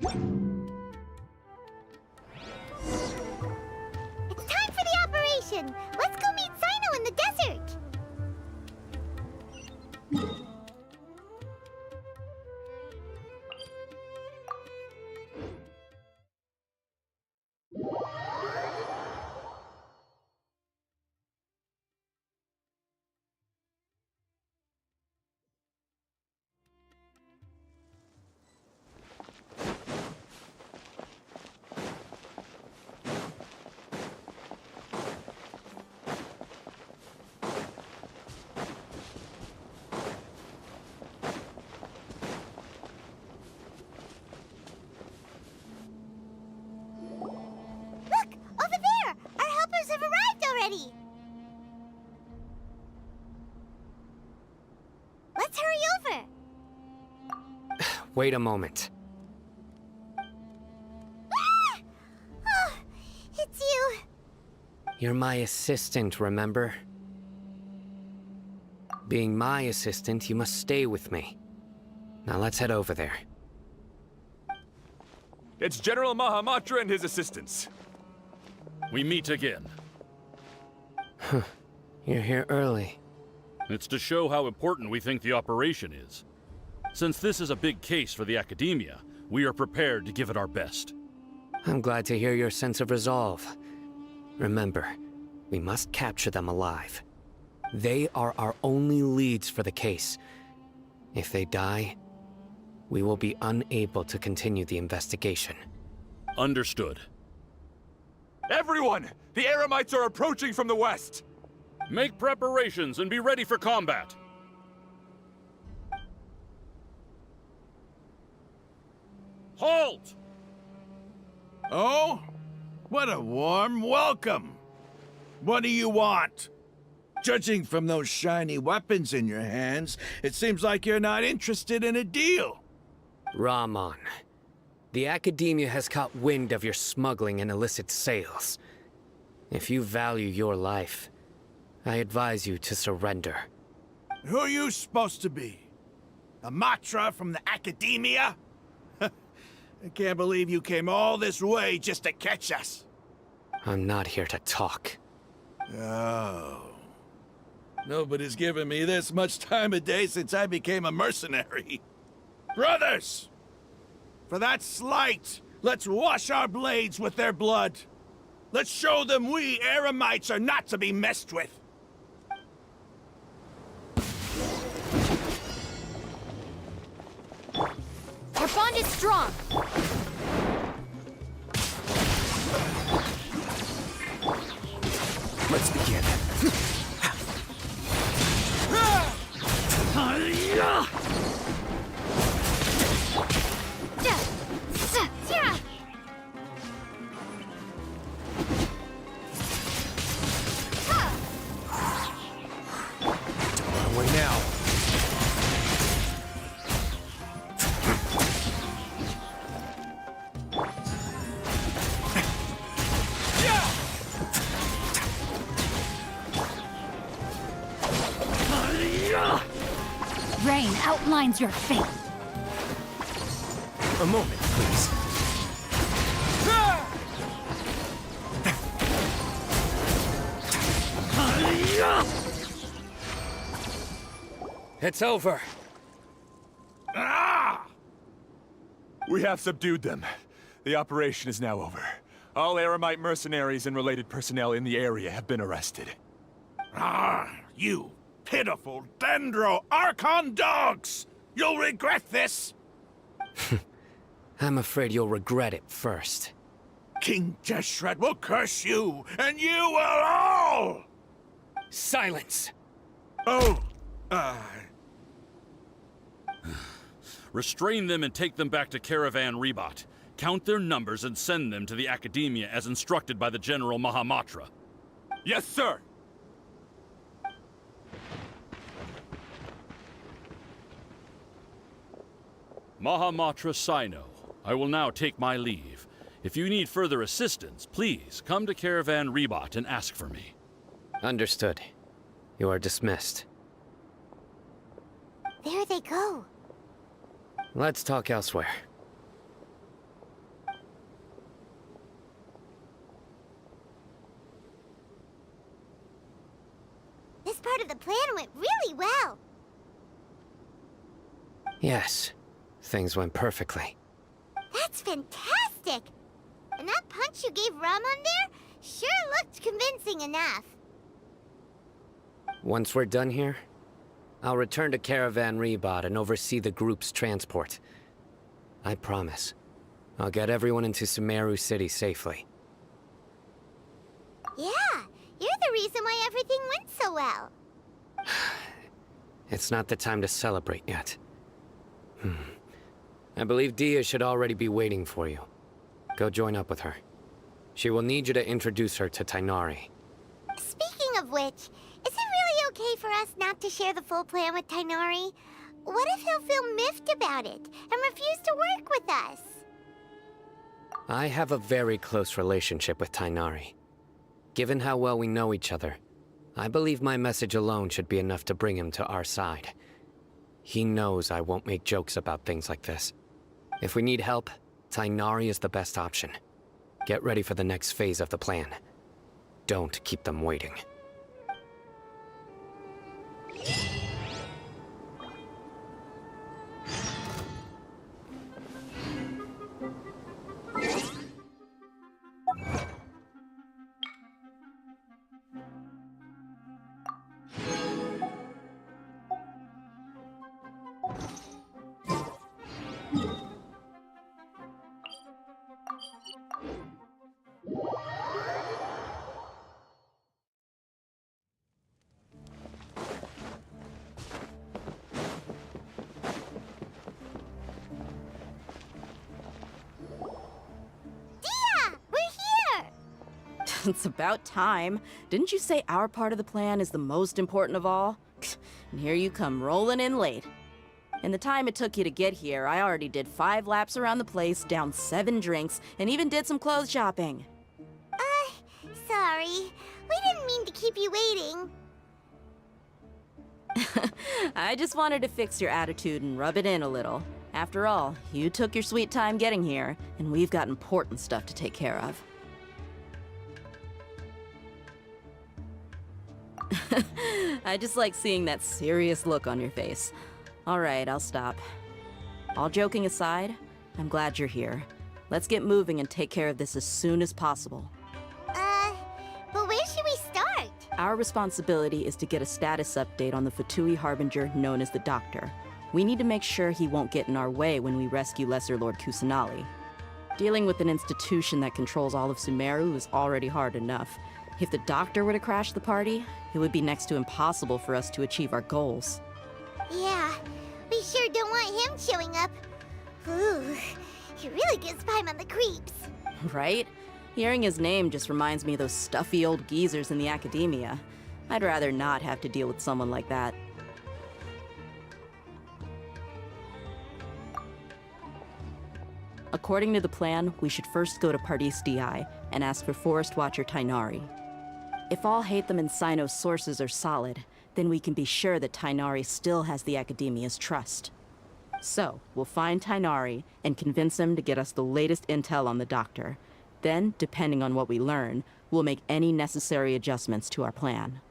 It's time for the operation! Let's go meet Sino in the desert! Have arrived already! Let's hurry over! Wait a moment. Ah! Oh, it's you! You're my assistant, remember? Being my assistant, you must stay with me. Now let's head over there. It's General Mahamatra and his assistants. We meet again. You're here early. It's to show how important we think the operation is. Since this is a big case for the Academia, we are prepared to give it our best. I'm glad to hear your sense of resolve. Remember, we must capture them alive. They are our only leads for the case. If they die, we will be unable to continue the investigation. Understood. Everyone! The Eremites are approaching from the west! Make preparations and be ready for combat! Halt! Oh? What a warm welcome! What do you want? Judging from those shiny weapons in your hands, it seems like you're not interested in a deal. Rahman, the Academia has caught wind of your smuggling and illicit sales. If you value your life, I advise you to surrender. Who are you supposed to be? A Matra from the Academia? I can't believe you came all this way just to catch us. I'm not here to talk. Oh. Nobody's given me this much time of day since I became a mercenary. Brothers! For that slight, let's wash our blades with their blood. Let's show them we Eremites are not to be messed with. Our bond is strong! Let's begin. Away now. Rain outlines your fate. A moment, please. It's over. Ah! We have subdued them. The operation is now over. All Eremite mercenaries and related personnel in the area have been arrested. Ah, you pitiful Dendro Archon dogs! You'll regret this! I'm afraid you'll regret it first. King Jeshret will curse you, and you will all! Silence! Oh, Restrain them and take them back to Caravan Rebot. Count their numbers and send them to the Academia as instructed by the General Mahamatra. Yes, sir! Mahamatra Sino, I will now take my leave. If you need further assistance, please come to Caravan Rebot and ask for me. Understood. You are dismissed. There they go. Let's talk elsewhere. Yes, things went perfectly. That's fantastic! And that punch you gave Rum on there sure looked convincing enough. Once we're done here, I'll return to Caravan Rebot and oversee the group's transport. I promise. I'll get everyone into Sumeru City safely. Yeah, you're the reason why everything went so well. It's not the time to celebrate yet. I believe Dia should already be waiting for you. Go join up with her. She will need you to introduce her to Tighnari. Speaking of which, is it really okay for us not to share the full plan with Tighnari? What if he'll feel miffed about it and refuse to work with us? I have a very close relationship with Tighnari. Given how well we know each other, I believe my message alone should be enough to bring him to our side. He knows I won't make jokes about things like this. If we need help, Tighnari is the best option. Get ready for the next phase of the plan. Don't keep them waiting. It's about time. Didn't you say our part of the plan is the most important of all? And here you come rolling in late. In the time it took you to get here, I already did 5 laps around the place, downed 7 drinks, and even did some clothes shopping. Sorry. We didn't mean to keep you waiting. I just wanted to fix your attitude and rub it in a little. After all, you took your sweet time getting here, and we've got important stuff to take care of. I just like seeing that serious look on your face. All right, I'll stop. All joking aside, I'm glad you're here. Let's get moving and take care of this as soon as possible. But where should we start? Our responsibility is to get a status update on the pt2 Harbinger known as the Doctor. We need to make sure he won't get in our way when we rescue Lesser Lord Kusanali. Dealing with an institution that controls all of Sumeru is already hard enough. If the Doctor were to crash the party, it would be next to impossible for us to achieve our goals. Yeah, we sure don't want him showing up. Ooh, he really gives Paimon the creeps. Right? Hearing his name just reminds me of those stuffy old geezers in the academia. I'd rather not have to deal with someone like that. According to the plan, we should first go to Pardis DI and ask for Forest Watcher Tighnari. If all Hatham and Sino's sources are solid, then we can be sure that Tighnari still has the Academia's trust. So, we'll find Tighnari and convince him to get us the latest intel on the Doctor. Then, depending on what we learn, we'll make any necessary adjustments to our plan.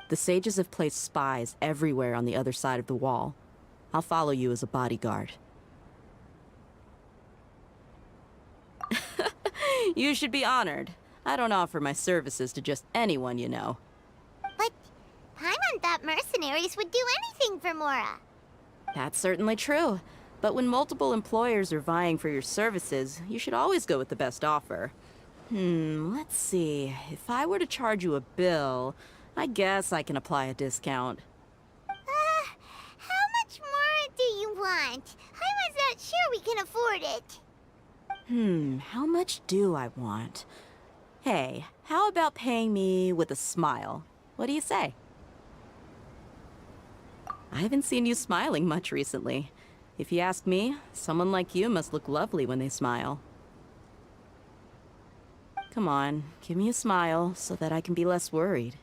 The sages have placed spies everywhere on the other side of the wall. I'll follow you as a bodyguard. You should be honored. I don't offer my services to just anyone you know. But Paimon thought mercenaries would do anything for Mora. That's certainly true. But when multiple employers are vying for your services, you should always go with the best offer. Let's see. If I were to charge you a bill, I guess I can apply a discount. How much more do you want? Paimon's not sure we can afford it. How much do I want? Hey, how about paying me with a smile? What do you say? I haven't seen you smiling much recently. If you ask me, someone like you must look lovely when they smile. Come on, give me a smile so that I can be less worried.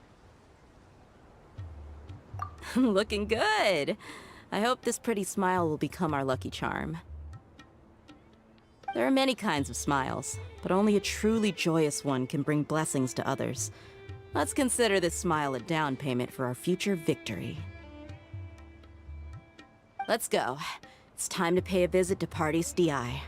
Looking good! I hope this pretty smile will become our lucky charm. There are many kinds of smiles, but only a truly joyous one can bring blessings to others. Let's consider this smile a down payment for our future victory. Let's go. It's time to pay a visit to Party's DI.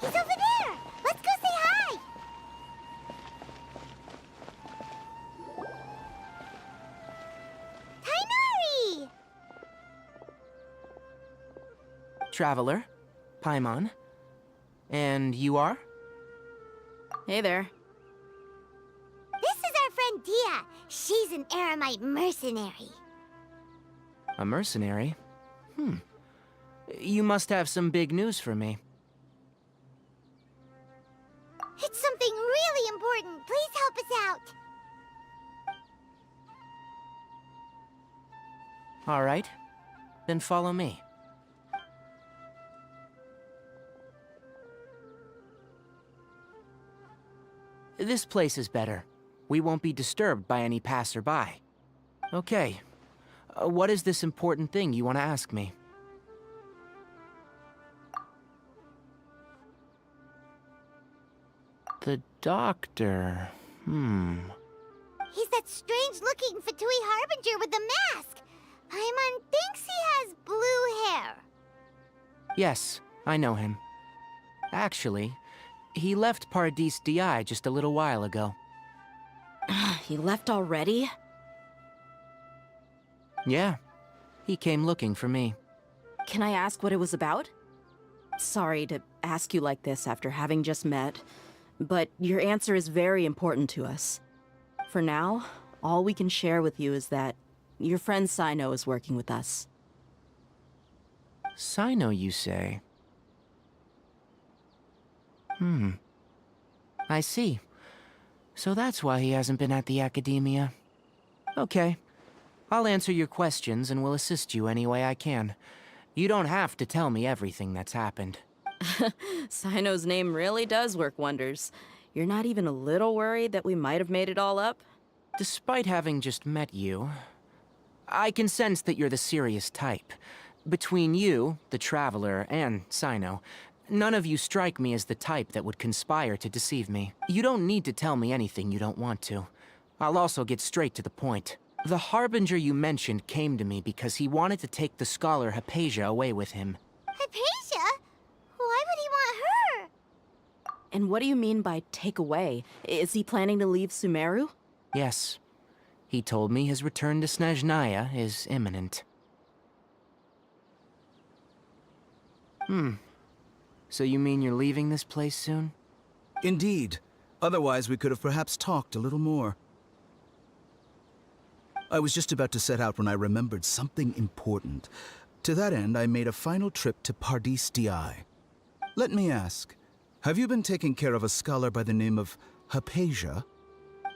He's over there! Let's go say hi! Tainari! Traveler, Paimon. And you are? Hey there. This is our friend Dia. She's an Aramite mercenary. A mercenary? You must have some big news for me. It's something really important. Please help us out. All right. Then follow me. This place is better. We won't be disturbed by any passerby. Okay. What is this important thing you want to ask me? The doctor. He's that strange-looking Fatui Harbinger with the mask. Paimon thinks he has blue hair. Yes, I know him. Actually, he left Paradis DI just a little while ago. He left already? Yeah, he came looking for me. Can I ask what it was about? Sorry to ask you like this after having just met, but your answer is very important to us. For now, all we can share with you is that your friend Sino is working with us. Sino, you say? I see. So that's why he hasn't been at the Academia. Okay. I'll answer your questions and will assist you any way I can. You don't have to tell me everything that's happened. Sino's name really does work wonders. You're not even a little worried that we might have made it all up? Despite having just met you, I can sense that you're the serious type. Between you, the Traveler, and Sino, none of you strike me as the type that would conspire to deceive me. You don't need to tell me anything you don't want to. I'll also get straight to the point. The Harbinger you mentioned came to me because he wanted to take the scholar Hypatia away with him. Hypatia? Why would he want her? And what do you mean by take away? Is he planning to leave Sumeru? Yes. He told me his return to Snezhnaya is imminent. So you mean you're leaving this place soon? Indeed. Otherwise, we could have perhaps talked a little more. I was just about to set out when I remembered something important. To that end, I made a final trip to Paradis DI. Let me ask, have you been taking care of a scholar by the name of Hypatia?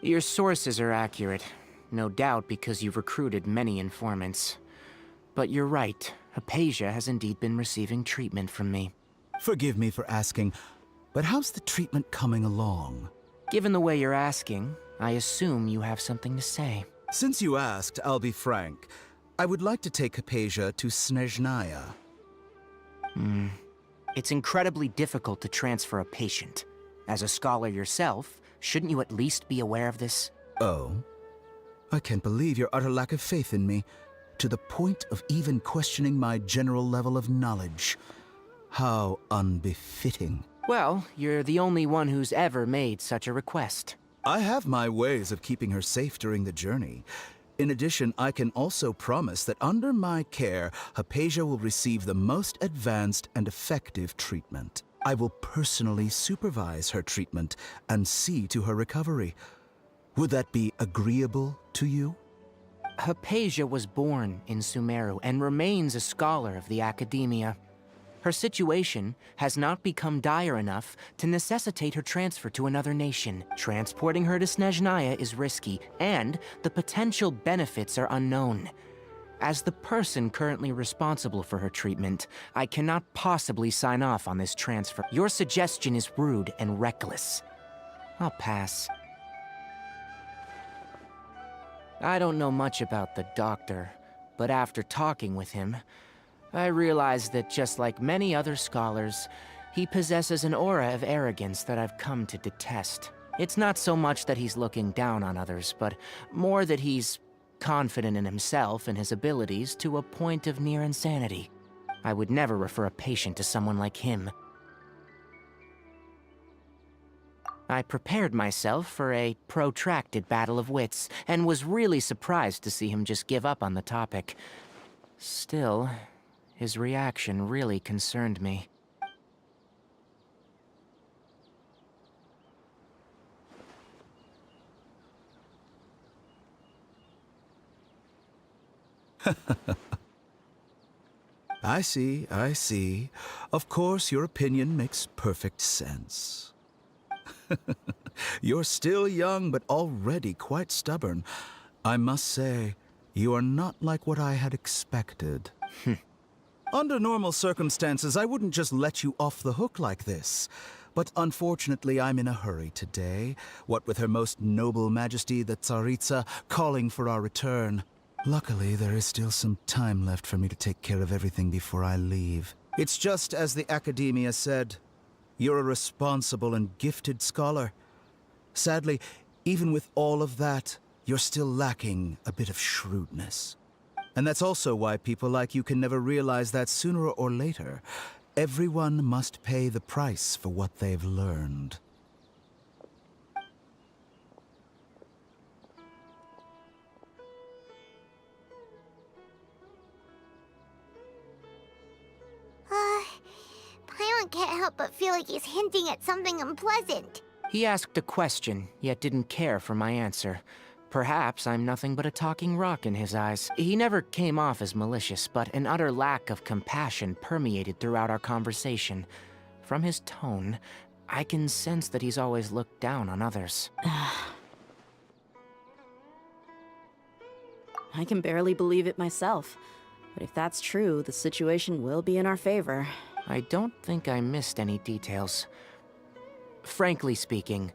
Your sources are accurate. No doubt because you've recruited many informants. But you're right, Hypatia has indeed been receiving treatment from me. Forgive me for asking, but how's the treatment coming along? Given the way you're asking, I assume you have something to say. Since you asked, I'll be frank. I would like to take Hypatia to Snezhnaya. It's incredibly difficult to transfer a patient. As a scholar yourself, shouldn't you at least be aware of this? Oh? I can't believe your utter lack of faith in me, to the point of even questioning my general level of knowledge. How unbefitting. Well, you're the only one who's ever made such a request. I have my ways of keeping her safe during the journey. In addition, I can also promise that under my care, Hypatia will receive the most advanced and effective treatment. I will personally supervise her treatment and see to her recovery. Would that be agreeable to you? Hypatia was born in Sumeru and remains a scholar of the Academia. Her situation has not become dire enough to necessitate her transfer to another nation. Transporting her to Snezhnaya is risky, and the potential benefits are unknown. As the person currently responsible for her treatment, I cannot possibly sign off on this transfer. Your suggestion is rude and reckless. I'll pass. I don't know much about the doctor, but after talking with him, I realized that just like many other scholars, he possesses an aura of arrogance that I've come to detest. It's not so much that he's looking down on others, but more that he's confident in himself and his abilities to a point of near insanity. I would never refer a patient to someone like him. I prepared myself for a protracted battle of wits, and was really surprised to see him just give up on the topic. Still, his reaction really concerned me. I see, I see. Of course, your opinion makes perfect sense. You're still young, but already quite stubborn. I must say, you are not like what I had expected. Under normal circumstances, I wouldn't just let you off the hook like this. But unfortunately, I'm in a hurry today, what with Her Most Noble Majesty the Tsaritsa calling for our return. Luckily, there is still some time left for me to take care of everything before I leave. It's just as the Academia said. You're a responsible and gifted scholar. Sadly, even with all of that, you're still lacking a bit of shrewdness. And that's also why people like you can never realize that sooner or later, everyone must pay the price for what they've learned. Paimon can't help but feel like he's hinting at something unpleasant. He asked a question, yet didn't care for my answer. Perhaps I'm nothing but a talking rock in his eyes. He never came off as malicious, but an utter lack of compassion permeated throughout our conversation. From his tone, I can sense that he's always looked down on others. I can barely believe it myself. But if that's true, the situation will be in our favor. I don't think I missed any details. Frankly speaking,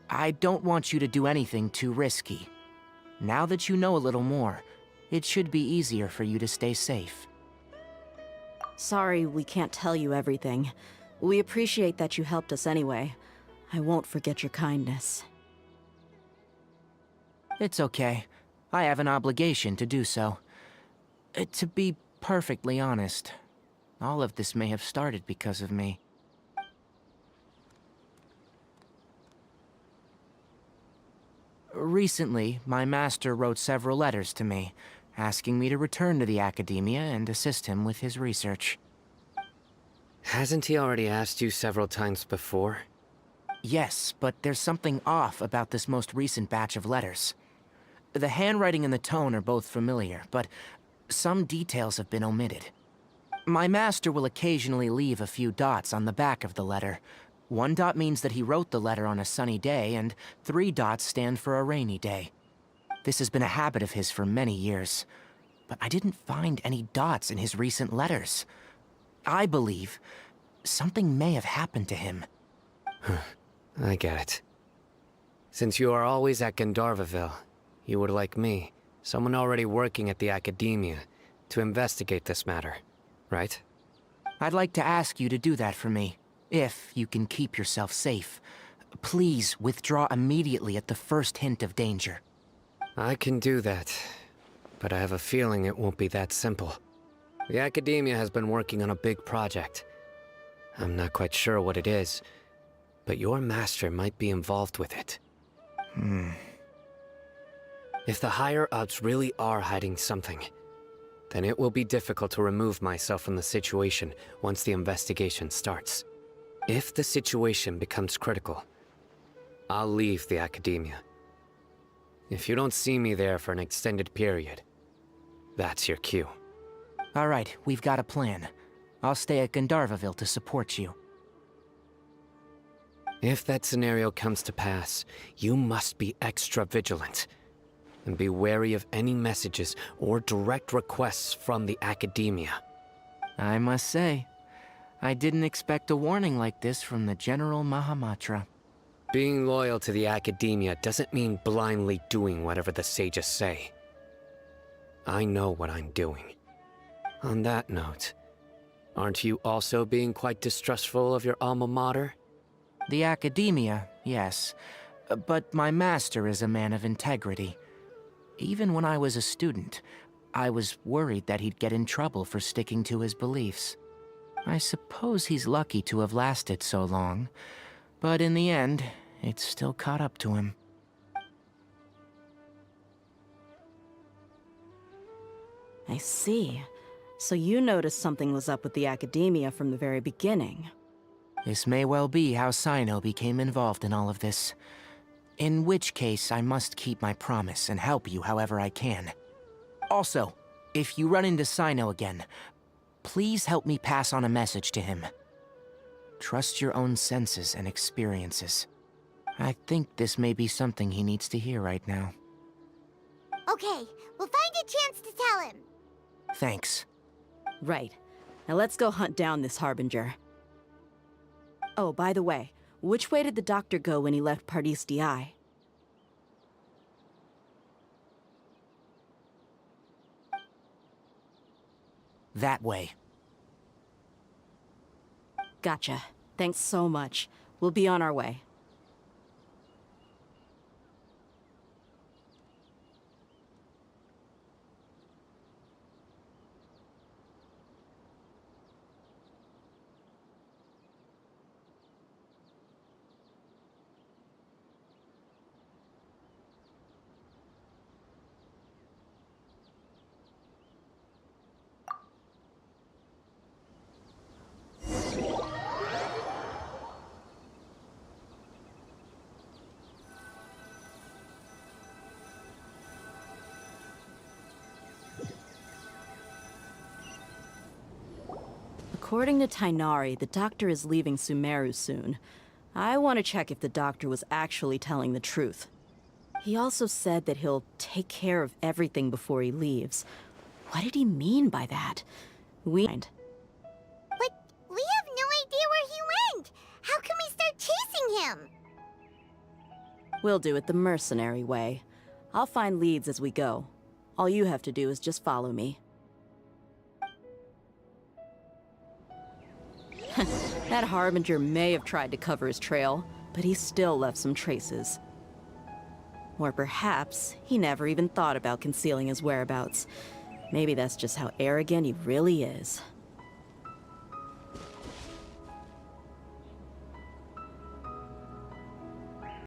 I don't want you to do anything too risky. Now that you know a little more, it should be easier for you to stay safe. Sorry we can't tell you everything. We appreciate that you helped us anyway. I won't forget your kindness. It's okay. I have an obligation to do so. To be perfectly honest, all of this may have started because of me. Recently, my master wrote several letters to me, asking me to return to the Academia and assist him with his research. Hasn't he already asked you several times before? Yes, but there's something off about this most recent batch of letters. The handwriting and the tone are both familiar, but some details have been omitted. My master will occasionally leave a few dots on the back of the letter. 1 dot means that he wrote the letter on a sunny day, and 3 dots stand for a rainy day. This has been a habit of his for many years, but I didn't find any dots in his recent letters. I believe something may have happened to him. I get it. Since you are always at Gandharvaville, you would like me, someone already working at the Academia, to investigate this matter, right? I'd like to ask you to do that for me, if you can keep yourself safe. Please withdraw immediately at the first hint of danger. I can do that, but I have a feeling it won't be that simple. The Academia has been working on a big project. I'm not quite sure what it is, but your master might be involved with it. If the higher-ups really are hiding something, then it will be difficult to remove myself from the situation once the investigation starts. If the situation becomes critical, I'll leave the Academia. If you don't see me there for an extended period, that's your cue. All right, we've got a plan. I'll stay at Gandharvaville to support you. If that scenario comes to pass, you must be extra vigilant. And be wary of any messages or direct requests from the Academia. I must say, I didn't expect a warning like this from the General Mahamatra. Being loyal to the Academia doesn't mean blindly doing whatever the sages say. I know what I'm doing. On that note, aren't you also being quite distrustful of your alma mater? The Academia, yes. But my master is a man of integrity. Even when I was a student, I was worried that he'd get in trouble for sticking to his beliefs. I suppose he's lucky to have lasted so long, but in the end, it's still caught up to him. I see. So you noticed something was up with the Academia from the very beginning. This may well be how Sino became involved in all of this. In which case, I must keep my promise and help you however I can. Also, if you run into Sino again, please help me pass on a message to him. Trust your own senses and experiences. I think this may be something he needs to hear right now. Okay, we'll find a chance to tell him. Thanks. Right. Now let's go hunt down this Harbinger. Oh, by the way, which way did the doctor go when he left Pardis DI? That way. Gotcha. Thanks so much. We'll be on our way. According to Tainari, the doctor is leaving Sumeru soon. I want to check if the doctor was actually telling the truth. He also said that he'll take care of everything before he leaves. What did he mean by that? But we have no idea where he went! How can we start chasing him? We'll do it the mercenary way. I'll find leads as we go. All you have to do is just follow me. That Harbinger may have tried to cover his trail, but he still left some traces. Or perhaps he never even thought about concealing his whereabouts. Maybe that's just how arrogant he really is.